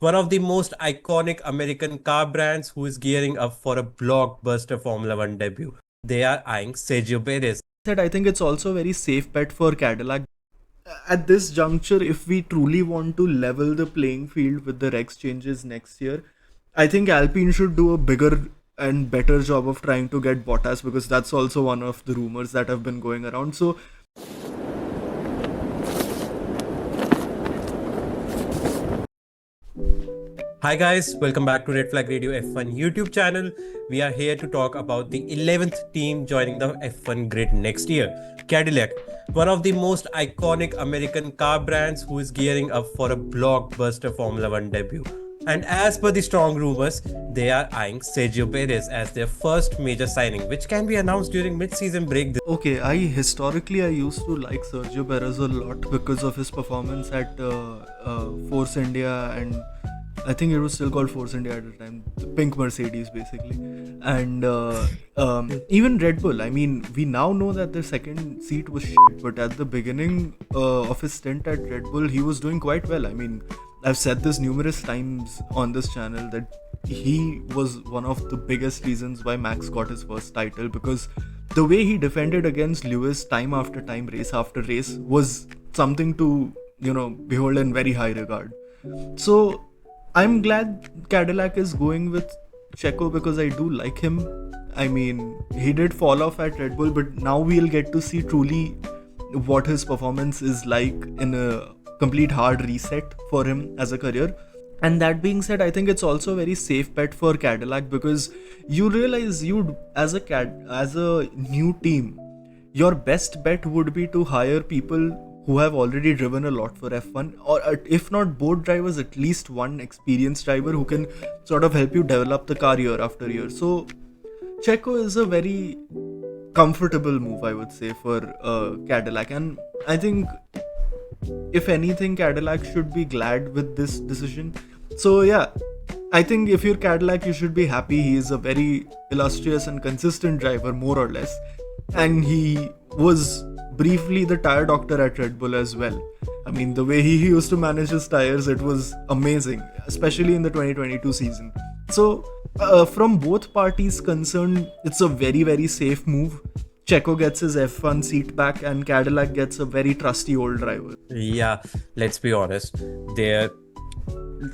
one of the most iconic American car brands who is gearing up for a blockbuster Formula One debut. They are eyeing Sergio Perez. Said, I think it's also a very safe bet for Cadillac. At this juncture, if we truly want to level the playing field with the Rex changes next year, I think Alpine should do a bigger and better job of trying to get Bottas, because that's also one of the rumors that have been going around. So Hi guys, welcome back to Red Flag Radio F1 YouTube channel. We are here to talk about the 11th team joining the F1 grid next year, Cadillac, one of the most iconic American car brands who is gearing up for a blockbuster Formula One debut. And as per the strong rumors, they are eyeing Sergio Perez as their first major signing, which can be announced during mid-season break. okay, I used to like Sergio Perez a lot because of his performance at Force India, and I think it was still called Force India at the time, the pink Mercedes basically, and even Red Bull. I mean, we now know that the second seat was shit, but at the beginning of his stint at Red Bull, he was doing quite well. I mean, I've said this numerous times on this channel that he was one of the biggest reasons why Max got his first title, because the way he defended against Lewis time after time, race after race, was something to, behold in very high regard. So I'm glad Cadillac is going with Checo because I do like him. I mean, he did fall off at Red Bull, but now we'll get to see truly what his performance is like in a complete hard reset for him as a career. And that being said, I think it's also a very safe bet for Cadillac, because you realize as a new team, your best bet would be to hire people who have already driven a lot for F1, or if not both drivers, at least one experienced driver who can sort of help you develop the car year after year. So Checo is a very comfortable move, I would say, for Cadillac, and I think if anything, Cadillac should be glad with this decision. So yeah, I think if you're Cadillac, you should be happy. He is a very illustrious and consistent driver, more or less, and he was briefly the tire doctor at Red Bull as well. I mean, the way he used to manage his tires, it was amazing, especially in the 2022 season. So from both parties concerned, it's a very, very safe move. Checo gets his F1 seat back, and Cadillac gets a very trusty old driver. Yeah, let's be honest. Their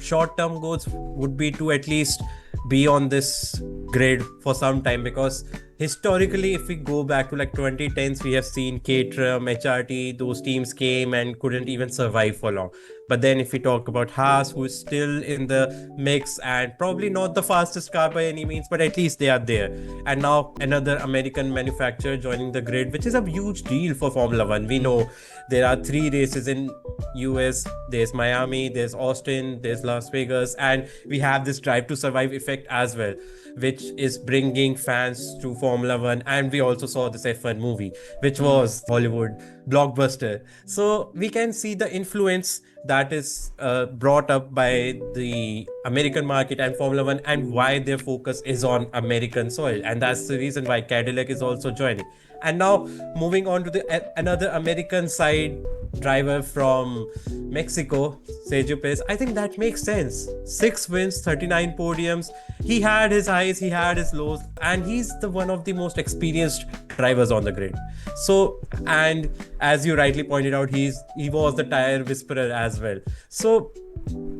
short-term goals would be to at least be on this grid for some time, because historically, if we go back to like 2010s, we have seen Caterham, HRT, those teams came and couldn't even survive for long. But then if we talk about Haas, who is still in the mix and probably not the fastest car by any means, but at least they are there. And now another American manufacturer joining the grid, which is a huge deal for Formula One. We know there are 3 races in US, there's Miami, there's Austin, there's Las Vegas, and we have this drive to survive effect as well, which is bringing fans to Formula One. And we also saw this F1 movie, which was Hollywood blockbuster. So we can see the influence that is brought up by the American market and Formula One, and why their focus is on American soil. And that's the reason why Cadillac is also joining. And now moving on to the another American side driver from Mexico, Sergio Perez. I think that makes sense. 6 wins, 39 podiums. He had his highs, he had his lows, and he's the one of the most experienced drivers on the grid. So, and as you rightly pointed out, he was the tire whisperer as well. So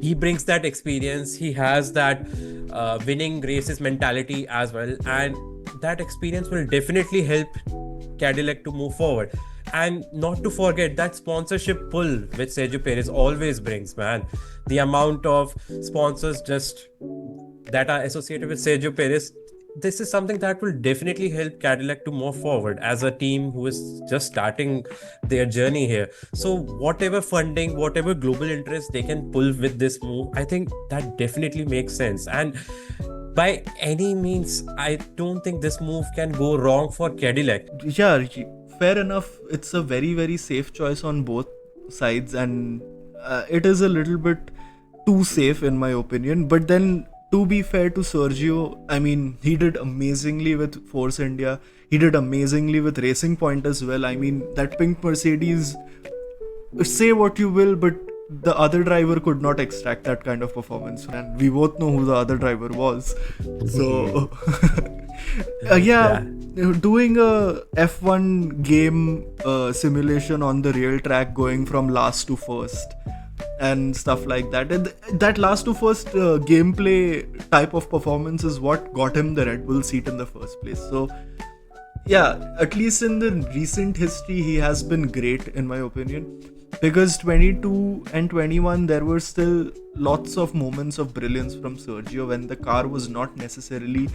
he brings that experience. He has that winning races mentality as well, and that experience will definitely help Cadillac to move forward. And not to forget that sponsorship pull which Sergio Perez always brings, man. The amount of sponsors just that are associated with Sergio Perez, this is something that will definitely help Cadillac to move forward as a team who is just starting their journey here. So whatever funding, whatever global interest they can pull with this move, I think that definitely makes sense. And by any means, I don't think this move can go wrong for Cadillac. Yeah, fair enough. It's a very, very safe choice on both sides, and it is a little bit too safe in my opinion. But then, to be fair to Sergio, I mean, he did amazingly with Force India. He did amazingly with Racing Point as well. I mean, that pink Mercedes, say what you will, but the other driver could not extract that kind of performance, and we both know who the other driver was. So yeah, doing a F1 game simulation on the real track, going from last to first and stuff like that, and that last to first gameplay type of performance is what got him the Red Bull seat in the first place. So yeah, at least in the recent history, he has been great in my opinion, because 22 and 21 there were still lots of moments of brilliance from Sergio when the car was not necessarily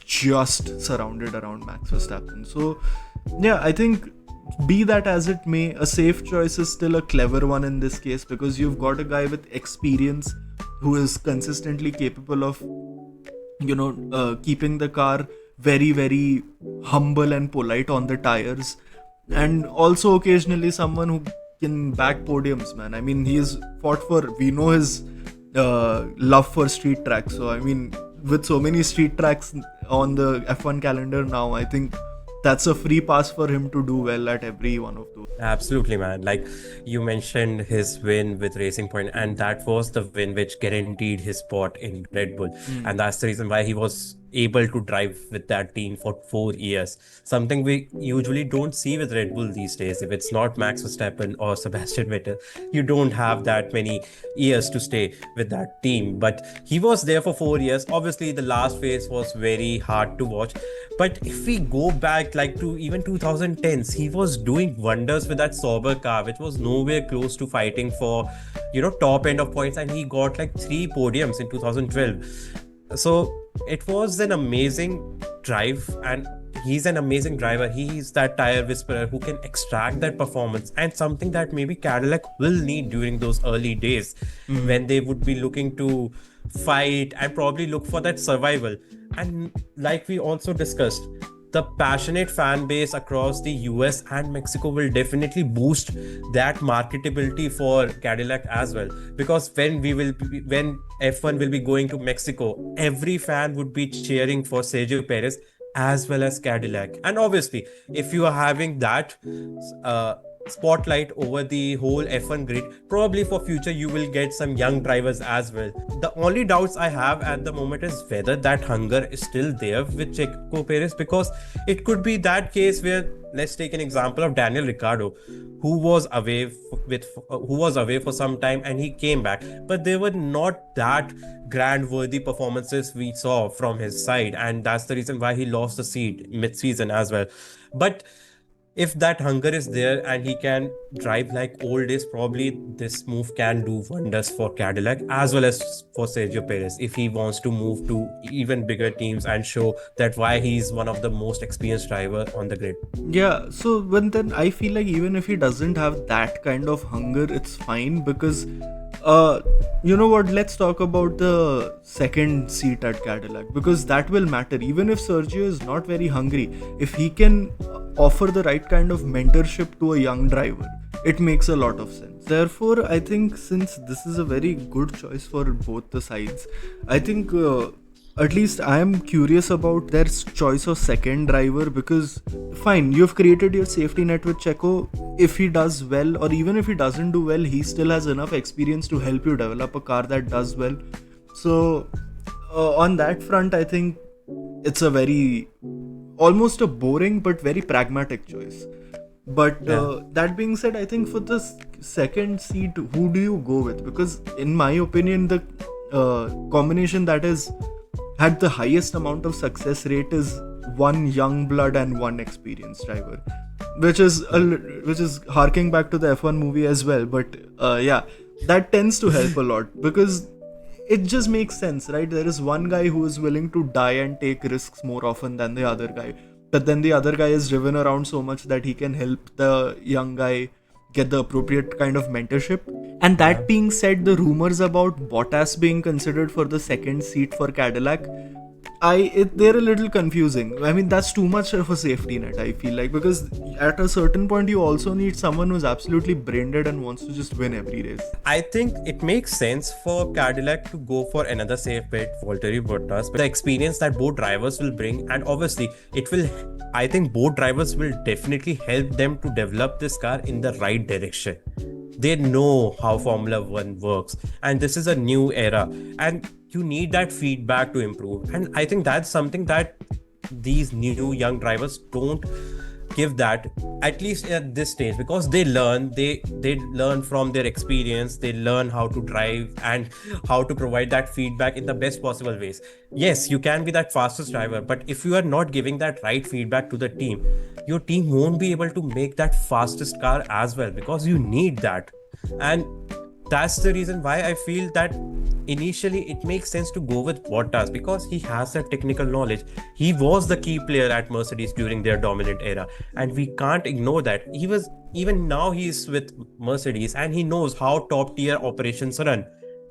just surrounded around Max Verstappen. So yeah, I think, be that as it may, a safe choice is still a clever one in this case, because you've got a guy with experience who is consistently capable of keeping the car very, very humble and polite on the tires, and also occasionally someone who can back podiums, man. I mean, he's fought for, we know his love for street tracks. So I mean, with so many street tracks on the F1 calendar now, I think that's a free pass for him to do well at every one of those. Absolutely, man. Like you mentioned his win with Racing Point, and that was the win which guaranteed his spot in Red Bull. And that's the reason why he was able to drive with that team for 4 years. Something we usually don't see with Red Bull these days. If it's not Max Verstappen or Sebastian Vettel, you don't have that many years to stay with that team. But he was there for 4 years. Obviously, the last phase was very hard to watch. But if we go back like to even 2010s, he was doing wonders with that Sauber car, which was nowhere close to fighting for, top end of points. And he got like 3 podiums in 2012. So it was an amazing drive, and he's an amazing driver. He's that tire whisperer who can extract that performance, and something that maybe Cadillac will need during those early days when they would be looking to fight and probably look for that survival. And like we also discussed, the passionate fan base across the US and Mexico will definitely boost that marketability for Cadillac as well. Because when F1 will be going to Mexico, every fan would be cheering for Sergio Perez as well as Cadillac. And obviously, if you are having that spotlight over the whole F1 grid, probably for future you will get some young drivers as well. The only doubts I have at the moment is whether that hunger is still there with Checo Perez, because it could be that case where, let's take an example of Daniel Ricciardo, who was away for some time and he came back, but they were not that grand worthy performances we saw from his side, and that's the reason why he lost the seat mid-season as well. But if that hunger is there and he can drive like old days, probably this move can do wonders for Cadillac as well as for Sergio Perez if he wants to move to even bigger teams and show that why he's one of the most experienced driver on the grid. Yeah, so then I feel like even if he doesn't have that kind of hunger, it's fine, because you know what, let's talk about the second seat at Cadillac, because that will matter. Even if Sergio is not very hungry, if he can offer the right kind of mentorship to a young driver, it makes a lot of sense. Therefore, I think since this is a very good choice for both the sides, I think at least I am curious about their choice of second driver, because fine, you've created your safety net with Checo. If he does well, or even if he doesn't do well, he still has enough experience to help you develop a car that does well. So on that front, I think it's a very, almost a boring but very pragmatic choice. But that being said, I think for the second seat, who do you go with? Because in my opinion, the combination that is had the highest amount of success rate is one young blood and one experienced driver, which is harking back to the F1 movie as well. But yeah, that tends to help a lot, because it just makes sense, right? There is one guy who is willing to die and take risks more often than the other guy, but then the other guy is driven around so much that he can help the young guy get the appropriate kind of mentorship. And that being said, the rumors about Bottas being considered for the second seat for Cadillac, they're a little confusing. I mean, that's too much of a safety net, I feel like, because at a certain point you also need someone who's absolutely brain dead and wants to just win every race. I think it makes sense for Cadillac to go for another safe bet, Valtteri Bottas, with the experience that both drivers will bring, and obviously I think both drivers will definitely help them to develop this car in the right direction. They know how Formula One works, and this is a new era, and you need that feedback to improve. And I think that's something that these new young drivers don't give that, at least at this stage, because they learn from their experience. They learn how to drive and how to provide that feedback in the best possible ways. Yes, you can be that fastest driver, but if you are not giving that right feedback to the team, your team won't be able to make that fastest car as well, because you need that. And that's the reason why I feel that initially it makes sense to go with Bottas, because he has that technical knowledge. He was the key player at Mercedes during their dominant era, and we can't ignore that. He was, even now he's with Mercedes, and he knows how top tier operations run.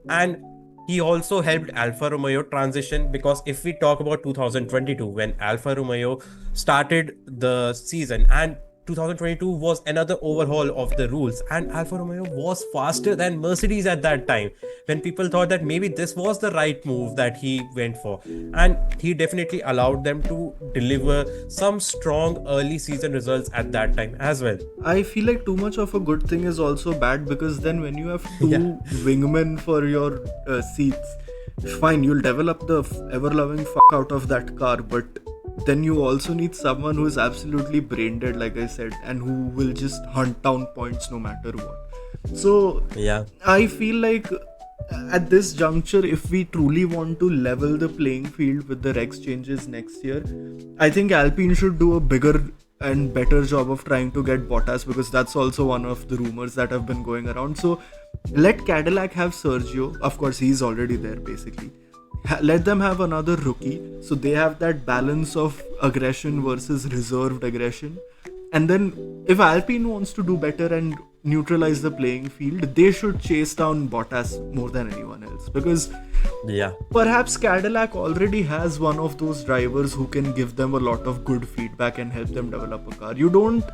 And he also helped Alfa Romeo transition, because if we talk about 2022, when Alfa Romeo started the season, and 2022 was another overhaul of the rules, and Alfa Romeo was faster than Mercedes at that time, when people thought that maybe this was the right move that he went for. And he definitely allowed them to deliver some strong early season results at that time as well. I feel like too much of a good thing is also bad, because then when you have two Yeah. wingmen for your seats, fine, you'll develop the ever-loving fuck out of that car, but then you also need someone who is absolutely brain dead, like I said, and who will just hunt down points no matter what. So Yeah. I feel like at this juncture, if we truly want to level the playing field with the Rex changes next year, I think Alpine should do a bigger and better job of trying to get Bottas, because that's also one of the rumors that have been going around. So let Cadillac have Sergio. Of course, he's already there basically. Let them have another rookie, so they have that balance of aggression versus reserved aggression. And then if Alpine wants to do better and neutralize the playing field, they should chase down Bottas more than anyone else, because Yeah. perhaps Cadillac already has one of those drivers who can give them a lot of good feedback and help them develop a car. You don't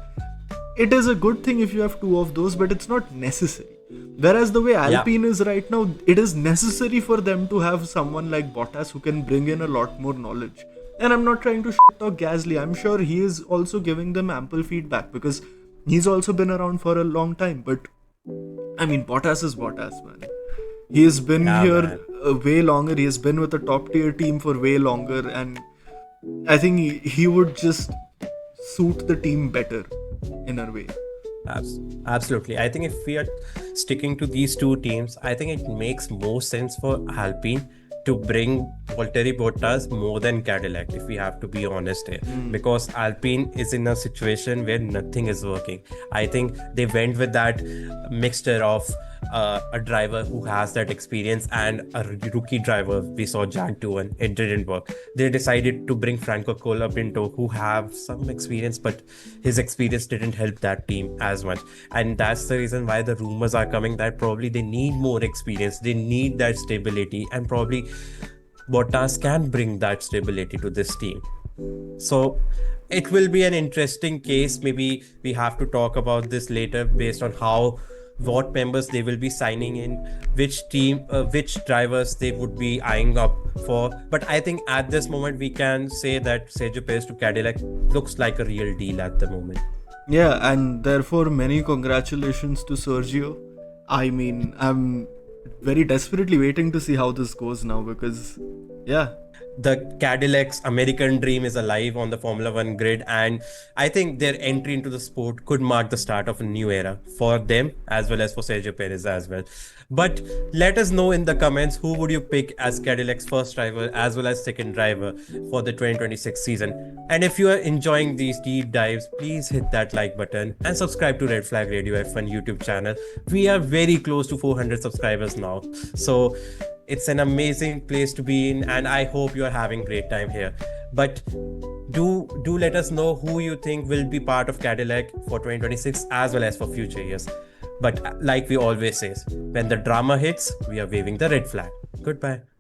It is a good thing if you have two of those, but it's not necessary. Whereas the way Alpine is right now, it is necessary for them to have someone like Bottas who can bring in a lot more knowledge. And I'm not trying to shit talk Gasly. I'm sure he is also giving them ample feedback, because he's also been around for a long time. But I mean, Bottas is Bottas, man. He has been Yeah, here man. way longer. He has been with a top tier team for way longer, and I think he would just suit the team better in a way. Absolutely. I think if we are sticking to these two teams, I think it makes more sense for Alpine to bring Valtteri Bottas more than Cadillac, if we have to be honest here. Because Alpine is in a situation where nothing is working. I think they went with that mixture of a driver who has that experience and a rookie driver. We saw Jack Doohan. It didn't work. They decided to bring Franco Colapinto, who have some experience, but his experience didn't help that team as much. And that's the reason why the rumors are coming that probably they need more experience. They need that stability, and probably Bottas can bring that stability to this team. So it will be an interesting case. Maybe we have to talk about this later, based on what members they will be signing in, which team, which drivers they would be eyeing up for. But I think at this moment we can say that Sergio Perez to Cadillac looks like a real deal at the moment. Yeah, and therefore many congratulations to Sergio. I mean, I'm very desperately waiting to see how this goes now, because yeah, The Cadillac's American dream is alive on the Formula One grid, and I think their entry into the sport could mark the start of a new era for them as well as for Sergio Perez as well. But let us know in the comments, who would you pick as Cadillac's first driver as well as second driver for the 2026 season. And if you are enjoying these deep dives, please hit that like button and subscribe to Red Flag Radio F1 YouTube channel. We are very close to 400 subscribers now. So it's an amazing place to be in, and I hope you are having great time here. But do let us know who you think will be part of Cadillac for 2026 as well as for future years. But like we always say, when the drama hits, we are waving the red flag. Goodbye.